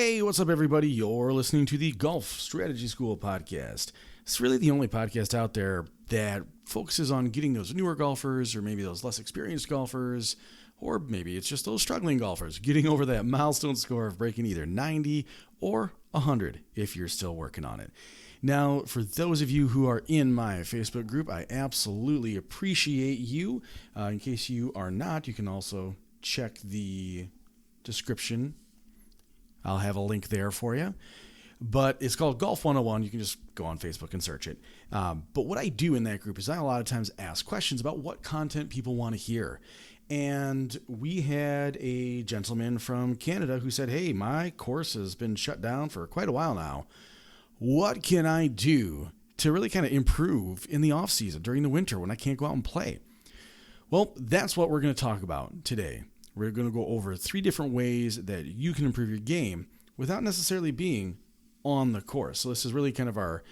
Hey, what's up, everybody? You're listening to the Golf Strategy School podcast. It's really the only podcast out there that focuses on getting those newer golfers, or maybe those less experienced golfers, or maybe it's just those struggling golfers getting over that milestone score of breaking either 90 or 100 if you're still working on it. Now, for those of you who are in my Facebook group, I absolutely appreciate you. In case you are not, you can also check the description. I'll have a link there for you. But it's called Golf 101. You can just go on Facebook and search it. But what I do in that group is I a lot of times ask questions about what content people want to hear. And we had a gentleman from Canada who said, hey, my course has been shut down for quite a while now. What can I do to really kind of improve in the off season during the winter when I can't go out and play? Well, that's what we're going to talk about today. We're going to go over 3 different ways that you can improve your game without necessarily being on the course. So this is really kind of our,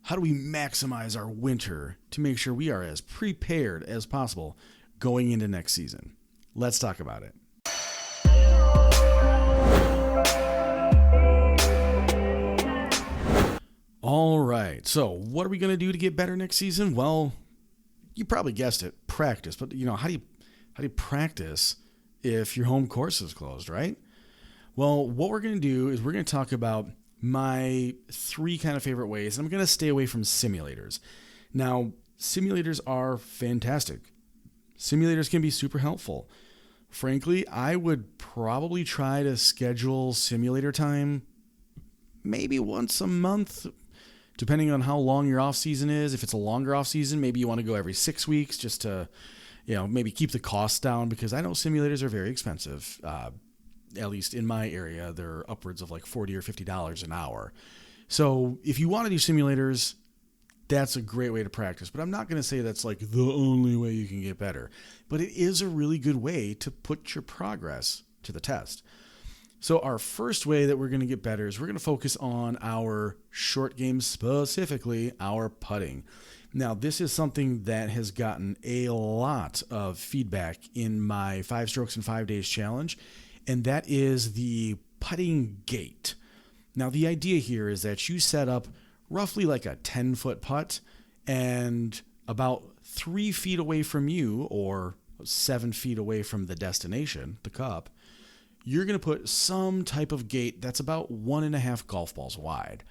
how do we maximize our winter to make sure we are as prepared as possible going into next season? Let's talk about it. All right. So what are we going to do to get better next season? Well, you probably guessed it, practice. But how do you practice if your home course is closed, right? Well, what we're going to do is we're going to talk about my 3 kind of favorite ways. I'm going to stay away from simulators. Now, simulators are fantastic. Simulators can be super helpful. Frankly, I would probably try to schedule simulator time maybe once a month, depending on how long your off season is. If it's a longer off season, maybe you want to go every 6 weeks just to maybe keep the costs down, because I know simulators are very expensive. At least in my area, they're upwards of like $40 or $50 an hour. So if you want to do simulators, that's a great way to practice. But I'm not going to say that's like the only way you can get better. But it is a really good way to put your progress to the test. So our first way that we're going to get better is we're going to focus on our short game, specifically our putting. Now, this is something that has gotten a lot of feedback in my 5 strokes in 5 days challenge, and that is the putting gait. Now, the idea here is that you set up roughly like a 10-foot putt, and about 3 feet away from you, or 7 feet away from the destination, the cup, you're going to put some type of gate that's about 1.5 golf balls wide.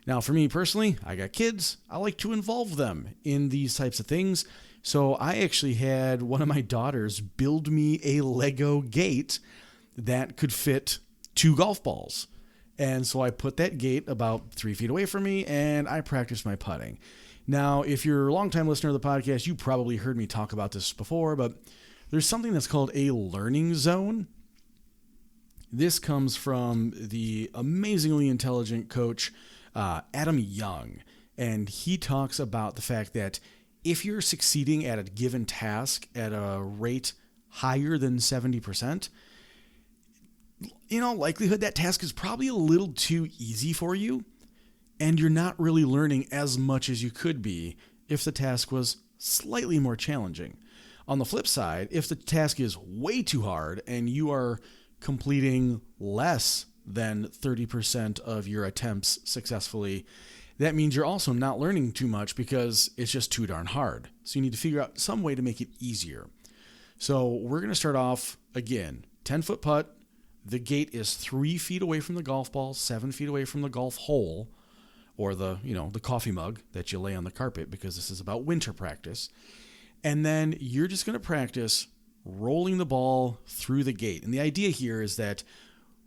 Now, for me personally, I got kids. I like to involve them in these types of things. So I actually had one of my daughters build me a Lego gate that could fit 2 golf balls. And so I put that gate about 3 feet away from me, and I practiced my putting. Now, if you're a longtime listener of the podcast, you probably heard me talk about this before, but there's something that's called a learning zone. This comes from the amazingly intelligent coach, Adam Young, and he talks about the fact that if you're succeeding at a given task at a rate higher than 70%, likelihood that task is probably a little too easy for you, and you're not really learning as much as you could be if the task was slightly more challenging. On the flip side, if the task is way too hard and you are completing less than 30% of your attempts successfully, that means you're also not learning too much because it's just too darn hard. So you need to figure out some way to make it easier. So we're going to start off, again, 10-foot putt. The gate is 3 feet away from the golf ball, 7 feet away from the golf hole, or the coffee mug that you lay on the carpet, because this is about winter practice. And then you're just going to practice rolling the ball through the gate. And the idea here is that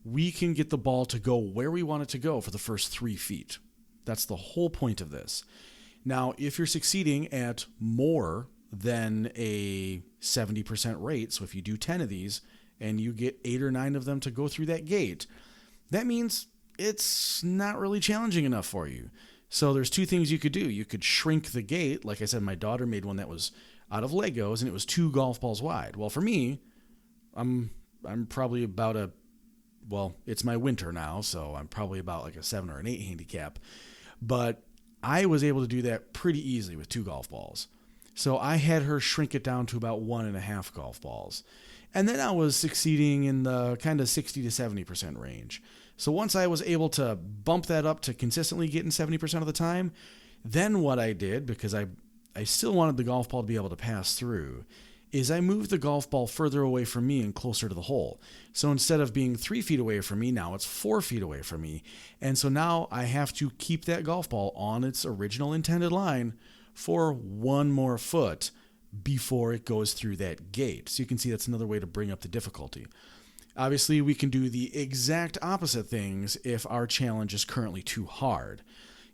we can get the ball to go where we want it to go for the first 3 feet. That's the whole point of this. Now, if you're succeeding at more than a 70% rate, so if you do 10 of these and you get 8 or 9 of them to go through that gate, that means it's not really challenging enough for you. So there's 2 things you could do. You could shrink the gate. Like I said, my daughter made one that was out of Legos, and it was 2 golf balls wide. Well, for me, I'm probably about it's my winter now, so I'm probably about like a 7 or an 8 handicap. But I was able to do that pretty easily with 2 golf balls. So I had her shrink it down to about 1.5 golf balls. And then I was succeeding in the kind of 60 to 70% range. So once I was able to bump that up to consistently getting 70% of the time, then what I did, because I still wanted the golf ball to be able to pass through, is I moved the golf ball further away from me and closer to the hole. So instead of being 3 feet away from me, now it's 4 feet away from me. And so now I have to keep that golf ball on its original intended line for 1 more foot before it goes through that gate. So you can see that's another way to bring up the difficulty. Obviously, we can do the exact opposite things if our challenge is currently too hard.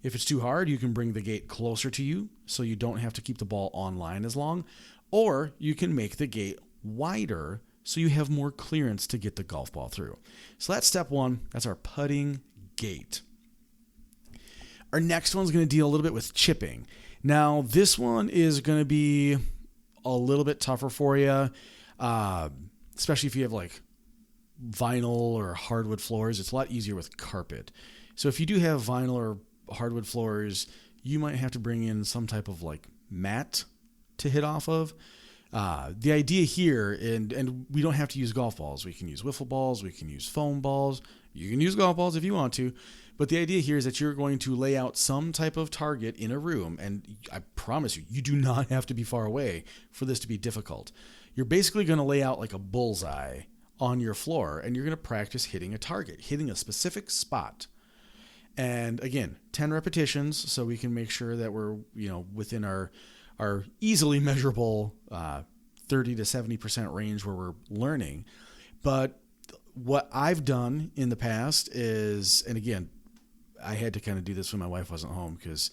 If it's too hard, you can bring the gate closer to you so you don't have to keep the ball on line as long. Or you can make the gate wider so you have more clearance to get the golf ball through. So that's step 1. That's our putting gate. Our next one's going to deal a little bit with chipping. Now, this one is going to be a little bit tougher for you, especially if you have like vinyl or hardwood floors. It's a lot easier with carpet. So if you do have vinyl or hardwood floors, you might have to bring in some type of like mat to hit off of. The idea here, and we don't have to use golf balls. We can use wiffle balls. We can use foam balls. You can use golf balls if you want to. But the idea here is that you're going to lay out some type of target in a room. And I promise you, you do not have to be far away for this to be difficult. You're basically going to lay out like a bullseye on your floor, and you're going to practice hitting a target, hitting a specific spot. And again, 10 repetitions so we can make sure that we're, within our easily measurable 30 to 70% range where we're learning. But what I've done in the past is, and again, I had to kind of do this when my wife wasn't home because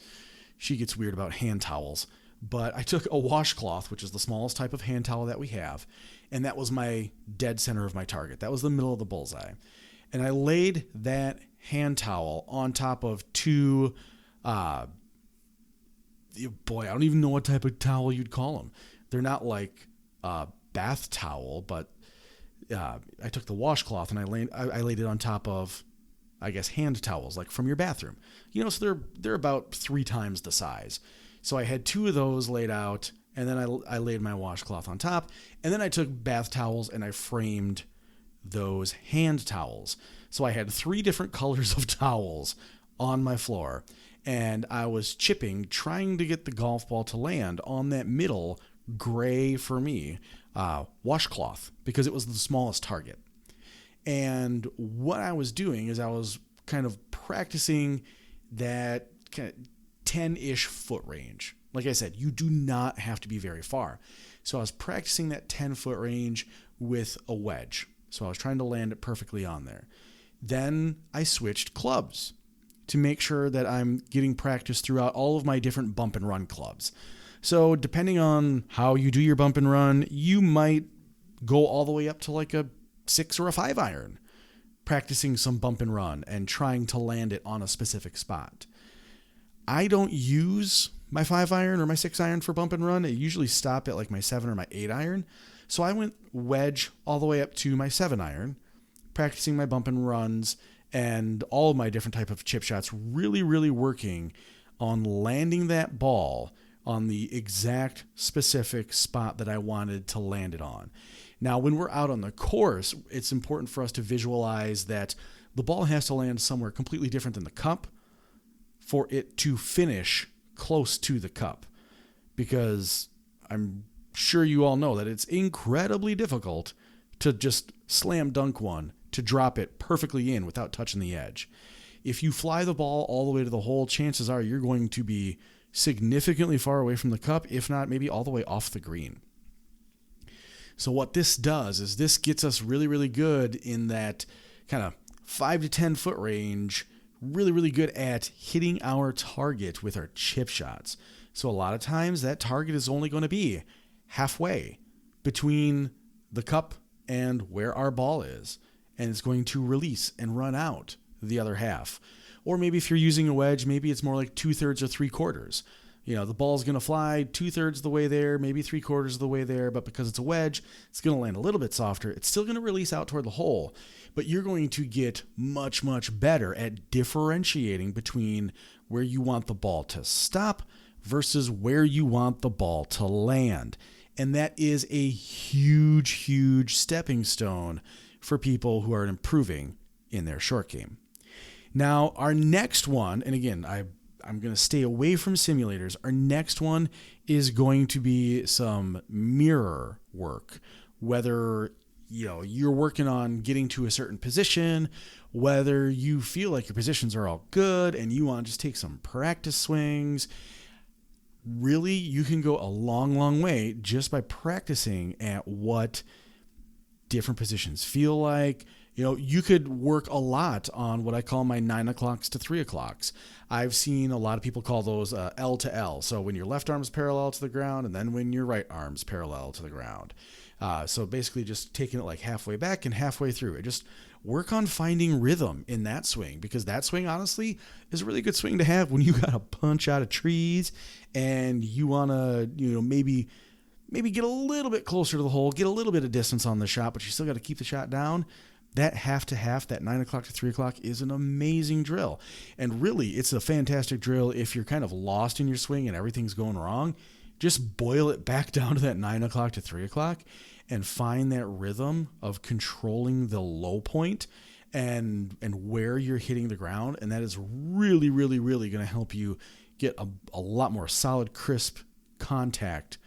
she gets weird about hand towels. But I took a washcloth, which is the smallest type of hand towel that we have, and that was my dead center of my target. That was the middle of the bullseye. And I laid that hand towel on top of 2, I don't even know what type of towel you'd call them. They're not like a bath towel, but I took the washcloth and I laid it on top of, I guess, hand towels, like from your bathroom. So they're about 3 times the size. So I had 2 of those laid out, and then I laid my washcloth on top, and then I took bath towels and I framed those hand towels. So I had 3 different colors of towels on my floor, and I was chipping, trying to get the golf ball to land on that middle gray, for me, washcloth, because it was the smallest target. And what I was doing is I was kind of practicing that kind of 10-ish foot range. Like I said, you do not have to be very far. So I was practicing that 10-foot range with a wedge. So I was trying to land it perfectly on there. Then I switched clubs to make sure that I'm getting practice throughout all of my different bump and run clubs. So depending on how you do your bump and run, you might go all the way up to like a 6 or a 5 iron, practicing some bump and run and trying to land it on a specific spot. I don't use my 5 iron or my 6 iron for bump and run. I usually stop at like my 7 or my 8 iron. So I went wedge all the way up to my 7 iron, practicing my bump and runs and all of my different type of chip shots, really, really working on landing that ball on the exact specific spot that I wanted to land it on. Now, when we're out on the course, it's important for us to visualize that the ball has to land somewhere completely different than the cup for it to finish close to the cup, because I'm sure you all know that it's incredibly difficult to just slam dunk one, to drop it perfectly in without touching the edge. If you fly the ball all the way to the hole, chances are you're going to be significantly far away from the cup, if not maybe all the way off the green. So what this does is this gets us really, really good in that kind of 5 to 10 foot range, really, really good at hitting our target with our chip shots. So a lot of times that target is only going to be halfway between the cup and where our ball is, and it's going to release and run out the other half. Or maybe if you're using a wedge, maybe it's more like 2/3 or 3/4. The ball's going to fly 2/3 of the way there, maybe 3/4 of the way there, but because it's a wedge, it's going to land a little bit softer. It's still going to release out toward the hole, but you're going to get much, much better at differentiating between where you want the ball to stop versus where you want the ball to land. And that is a huge, huge stepping stone for people who are improving in their short game. Now, our next one, and again, I'm going to stay away from simulators. Our next one is going to be some mirror work, whether you're working on getting to a certain position, whether you feel like your positions are all good and you want to just take some practice swings. Really, you can go a long, long way just by practicing at what different positions feel like. You could work a lot on what I call my 9 o'clocks to 3 o'clocks. I've seen a lot of people call those L to L. So when your left arm's parallel to the ground and then when your right arm's parallel to the ground. So basically just taking it like halfway back and halfway through. Just work on finding rhythm in that swing, because that swing, honestly, is a really good swing to have when you got to punch out of trees and you want to, maybe get a little bit closer to the hole, get a little bit of distance on the shot, but you still got to keep the shot down. That half to half, that 9 o'clock to 3 o'clock is an amazing drill. And really, it's a fantastic drill if you're kind of lost in your swing and everything's going wrong. Just boil it back down to that 9 o'clock to 3 o'clock and find that rhythm of controlling the low point and where you're hitting the ground. And that is really, really, really going to help you get a lot more solid, crisp contact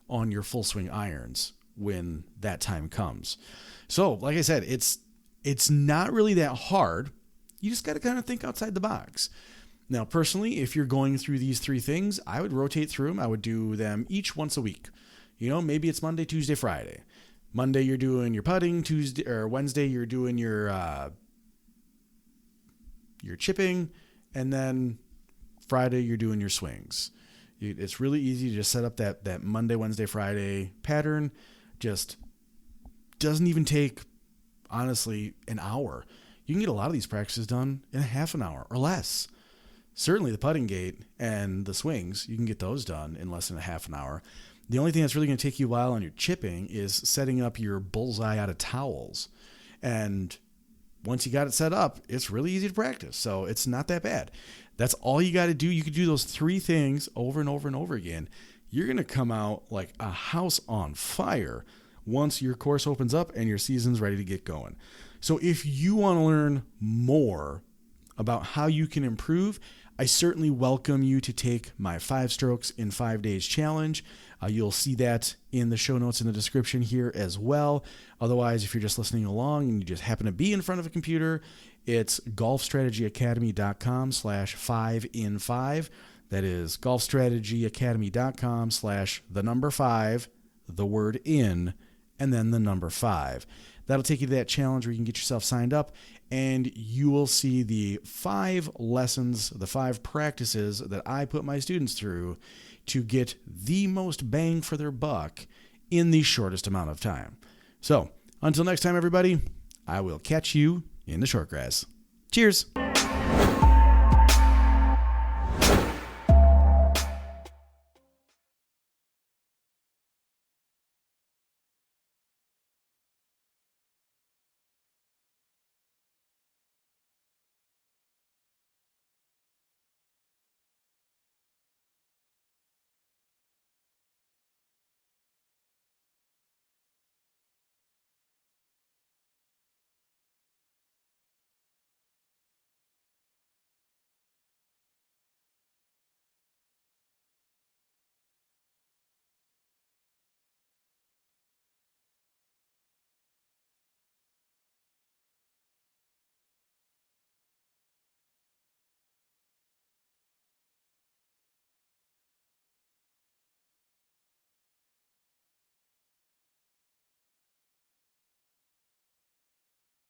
on your full swing irons when that time comes. So, like I said, it's not really that hard. You just got to kind of think outside the box. Now, personally, if you're going through these three things, I would rotate through them. I would do them each once a week. Maybe it's Monday, Tuesday, Friday. Monday, you're doing your putting. Tuesday or Wednesday, you're doing your chipping. And then Friday, you're doing your swings. It's really easy to just set up that Monday, Wednesday, Friday pattern. Just doesn't even take, honestly, an hour. You can get a lot of these practices done in a half an hour or less. Certainly the putting gate and the swings, you can get those done in less than a half an hour. The only thing that's really going to take you a while on your chipping is setting up your bullseye out of towels. And once you got it set up, it's really easy to practice. So it's not that bad. That's all you got to do. You could do those three things over and over and over again. You're going to come out like a house on fire once your course opens up and your season's ready to get going. So if you want to learn more about how you can improve, I certainly welcome you to take my 5 strokes in 5 days challenge. You'll see that in the show notes in the description here as well. Otherwise, if you're just listening along and you just happen to be in front of a computer, it's golfstrategyacademy.com/5in5. That is golfstrategyacademy.com/5, the word in, and then the number 5. That'll take you to that challenge where you can get yourself signed up, and you will see the 5 lessons, the 5 practices that I put my students through to get the most bang for their buck in the shortest amount of time. So, until next time, everybody, I will catch you in the short grass. Cheers.